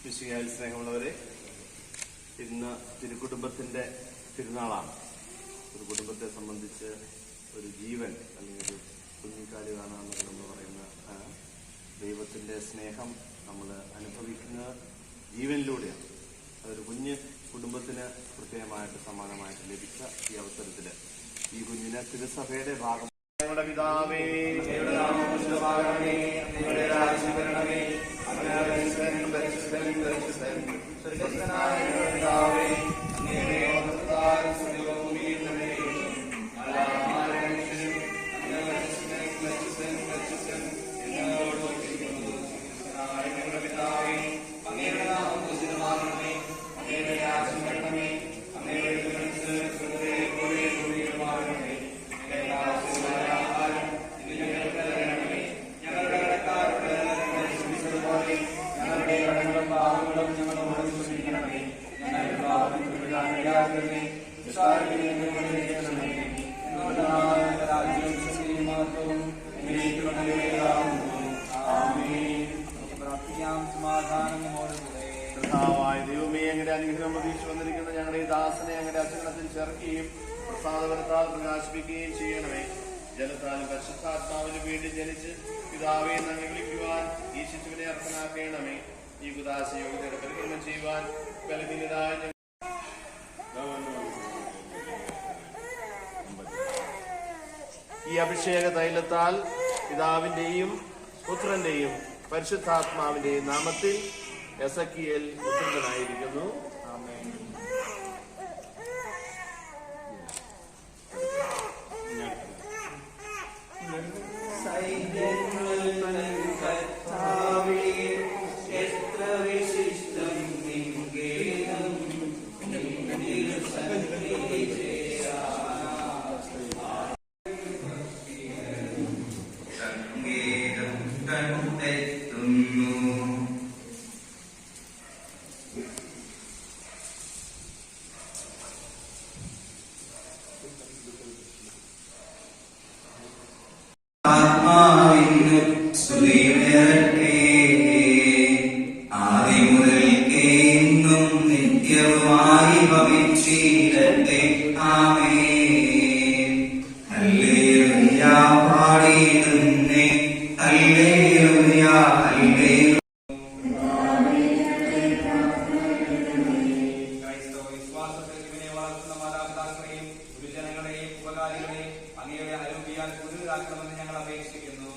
മിശിഹായിൽ സ്നേഹമുള്ളവരെ, ഇന്ന് തിരുക്കുടുംബത്തിന്റെ തിരുനാളാണ്. ഒരു കുടുംബത്തെ സംബന്ധിച്ച് ഒരു ജീവൻ അല്ലെങ്കിൽ ഒരു കുഞ്ഞിക്കാല് കാണാമെന്ന് പറയുന്ന ദൈവത്തിന്റെ സ്നേഹം നമ്മൾ അനുഭവിക്കുന്നത് ജീവനിലൂടെയാണ്. അതൊരു കുഞ്ഞ് കുടുംബത്തിന് പ്രത്യേകമായിട്ട് സമാനമായിട്ട് ലഭിച്ച ഈ അവസരത്തിൽ ഈ കുഞ്ഞിനെ തിരുസഭയുടെ ഭാഗം ഞങ്ങളുടെ പിതാവേ, ദൈവമേ, അങ്ങയുടെ അനുഗ്രഹം പ്രതീക്ഷ വന്നിരിക്കുന്ന ഞങ്ങളുടെ ഈ ദാസനെ അങ്ങയുടെ അച്ചടത്തിൽ ചേർക്കുകയും പ്രസാദപരത്താൽ പ്രകാശിപ്പിക്കുകയും ചെയ്യണമേ. ജലത്താലും പരിശുദ്ധാത്മാവിന് വേണ്ടി ജനിച്ച് പിതാവെ നന്ദി വിളിക്കുവാൻ ഈ ശിശുവിനെ അർപ്പണാക്കണമേ. ഈ ഉദാസ യോഗ്യതയുടെ പരിക്രമം ചെയ്യുവാൻ ബലഹീനരായ ഈ അഭിഷേക തൈലത്താൽ പിതാവിന്റെയും പുത്രന്റെയും പരിശുദ്ധാത്മാവിന്റെയും നാമത്തിൽ എസക്കിയേൽ ഉത്തരനായിരിക്കുന്നു. ആമേൻ. ആത്മാവിന്നു സ്തുതിയുയരട്ടെ, ആദ്യം മുതൽക്കേ എന്നും നിത്യവുമായി ഭവിച്ചിടട്ടെ. ആമേൻ. ഹല്ലേലൂയ പാടിയിടുന്നേ, ഹല്ലേലൂയ ഹല്ലേലൂയ. ക്രൈസ്തവ വിശ്വാസത്തിൽ ഇവനെ വളർത്തുന്ന മാതാപിതാക്കളെയും ഗുരുജനങ്ങളെയും ഉപകാരികളെയും അങ്ങയുടെ ആരോഗ്യാൽ പുതുതാക്കണമെന്ന് ഞങ്ങൾ അപേക്ഷിക്കുന്നു.